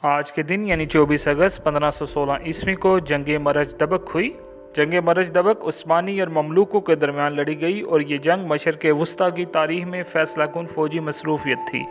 آج کے دن یعنی 24 اگست 1516 عیسوی کو جنگ مرج دبک ہوئی۔ جنگ مرج دبک عثمانی اور مملوکوں کے درمیان لڑی گئی اور یہ جنگ مشرق وسطیٰ کی تاریخ میں فیصلہ کن فوجی مصروفیت تھی۔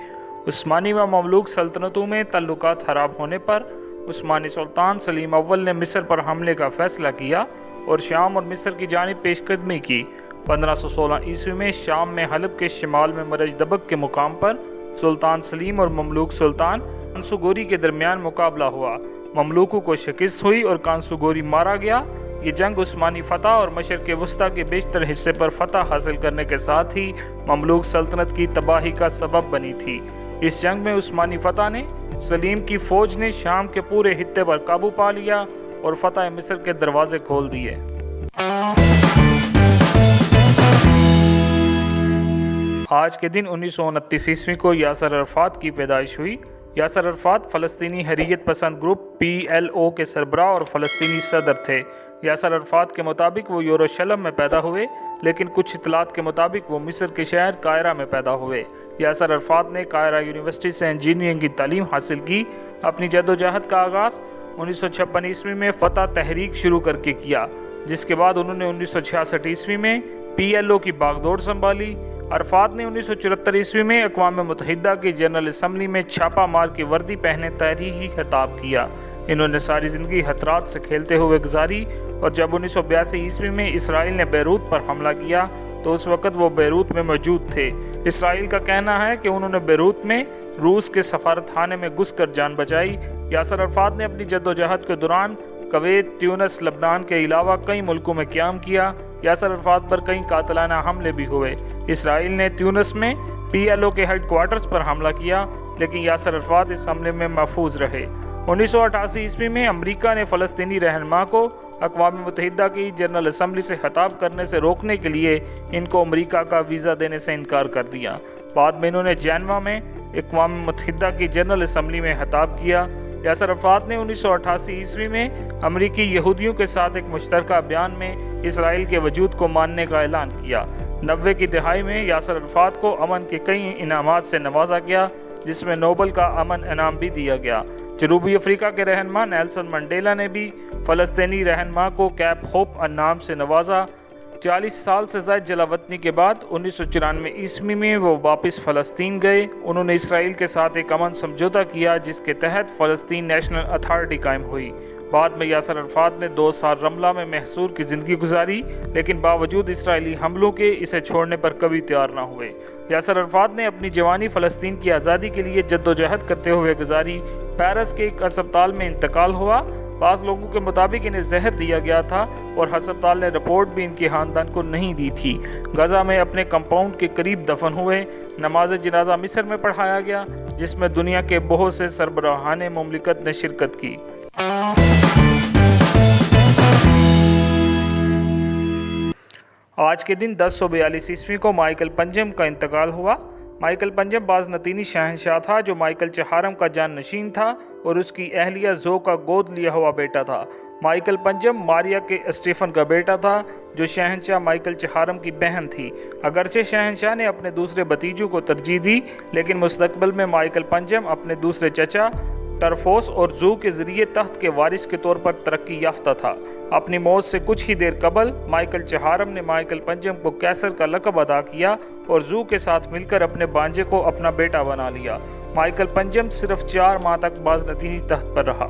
عثمانی و مملوک سلطنتوں میں تعلقات خراب ہونے پر عثمانی سلطان سلیم اول نے مصر پر حملے کا فیصلہ کیا اور شام اور مصر کی جانب پیش قدمی کی۔ 1516 عیسوی میں شام میں حلب کے شمال میں مرج دبک کے مقام پر سلطان سلیم اور مملوک سلطان کانسو گوری کے درمیان مقابلہ ہوا۔ مملوکوں کو شکست ہوئی اور کانسو گوری مارا گیا۔ یہ جنگ عثمانی فتح اور مشرق وسطیٰ کے بیشتر حصے پر فتح حاصل کرنے کے ساتھ ہی مملوک سلطنت کی تباہی کا سبب بنی تھی۔ اس جنگ میں عثمانی فتح نے سلیم کی فوج نے شام کے پورے خطے پر قابو پا لیا اور فتح مصر کے دروازے کھول دیے۔ آج کے دن 1929 عیسوی کو یاسر عرفات کی پیدائش ہوئی۔ یاسر عرفات فلسطینی حریت پسند گروپ PLO کے سربراہ اور فلسطینی صدر تھے۔ یاسر عرفات کے مطابق وہ یروشلم میں پیدا ہوئے، لیکن کچھ اطلاعات کے مطابق وہ مصر کے شہر قاہرہ میں پیدا ہوئے۔ یاسر عرفات نے قاہرہ یونیورسٹی سے انجینئرنگ کی تعلیم حاصل کی۔ اپنی جدوجہد کا آغاز 1956 عیسوی میں فتح تحریک شروع کر کے کیا، جس کے بعد انہوں نے 1966 عیسوی میں PLO کی باغ دوڑ سنبھالی۔ عرفات نے 1974 عیسوی میں اقوام متحدہ کی جنرل اسمبلی میں چھاپا مار کی وردی پہنے تحریری خطاب کیا۔ انہوں نے ساری زندگی خطرات سے کھیلتے ہوئے گزاری اور جب 1982 عیسوی میں اسرائیل نے بیروت پر حملہ کیا تو اس وقت وہ بیروت میں موجود تھے۔ اسرائیل کا کہنا ہے کہ انہوں نے بیروت میں روس کے سفارت خانے میں گھس کر جان بچائی۔ یاسر عرفات نے اپنی جدوجہد کے دوران کویت، تیونس، لبنان کے علاوہ کئی ملکوں میں قیام کیا۔ یاسر عرفات پر کئی قاتلانہ حملے بھی ہوئے۔ اسرائیل نے تیونس میں PLO کے ہیڈ کوارٹرز پر حملہ کیا، لیکن یاسر عرفات اس حملے میں محفوظ رہے۔ 1988 عیسوی میں امریکہ نے فلسطینی رہنما کو اقوام متحدہ کی جنرل اسمبلی سے خطاب کرنے سے روکنے کے لیے ان کو امریکہ کا ویزا دینے سے انکار کر دیا۔ بعد میں انہوں نے جنیوا میں اقوام متحدہ کی جنرل اسمبلی میں خطاب کیا۔ یاسر عرفات نے 1988 عیسوی میں امریکی یہودیوں کے ساتھ ایک مشترکہ بیان میں اسرائیل کے وجود کو ماننے کا اعلان کیا۔ 90 کی دہائی میں یاسر عرفات کو امن کے کئی انعامات سے نوازا گیا، جس میں نوبل کا امن انعام بھی دیا گیا۔ جنوبی افریقہ کے رہنما نیلسن منڈیلا نے بھی فلسطینی رہنما کو کیپ ہوپ انعام سے نوازا۔ 40 سال سے زائد جلا وطنی کے بعد 1994 عیسوی میں وہ واپس فلسطین گئے۔ انہوں نے اسرائیل کے ساتھ ایک امن سمجھوتا کیا جس کے تحت فلسطین نیشنل اتھارٹی قائم ہوئی۔ بعد میں یاسر عرفات نے 2 سال رملہ میں محصور کی زندگی گزاری، لیکن باوجود اسرائیلی حملوں کے اسے چھوڑنے پر کبھی تیار نہ ہوئے۔ یاسر عرفات نے اپنی جوانی فلسطین کی آزادی کے لیے جدوجہد کرتے ہوئے گزاری۔ پیرس کے ایک ہسپتال میں انتقال ہوا۔ بعض لوگوں کے مطابق انہیں زہر دیا گیا تھا اور ہسپتال نے رپورٹ بھی ان کے خاندان کو نہیں دی تھی۔ غزہ میں اپنے کمپاؤنڈ کے قریب دفن ہوئے۔ نماز جنازہ مصر میں پڑھایا گیا، جس میں دنیا کے بہت سے سربراہان مملکت نے شرکت کی۔ آج کے دن 1042 عیسوی کو مائیکل پنجم کا انتقال ہوا۔ مائیکل پنجم بازنطینی شہنشاہ تھا جو مائیکل چہارم کا جان نشین تھا اور اس کی اہلیہ زو کا گود لیا ہوا بیٹا تھا۔ مائیکل پنجم ماریا کے اسٹیفن کا بیٹا تھا جو شہنشاہ مائیکل چہارم کی بہن تھی۔ اگرچہ شہنشاہ نے اپنے دوسرے بھتیجوں کو ترجیح دی، لیکن مستقبل میں مائیکل پنجم اپنے دوسرے چچا ٹرفوس اور زو کے ذریعے تخت کے وارث کے طور پر ترقی یافتہ تھا۔ اپنی موت سے کچھ ہی دیر قبل مائیکل چہارم نے مائیکل پنجم کو کیسر کا لقب عطا کیا اور زو کے ساتھ مل کر اپنے بانجے کو اپنا بیٹا بنا لیا۔ مائیکل پنجم صرف 4 ماہ تک بازنطینی تخت پر رہا۔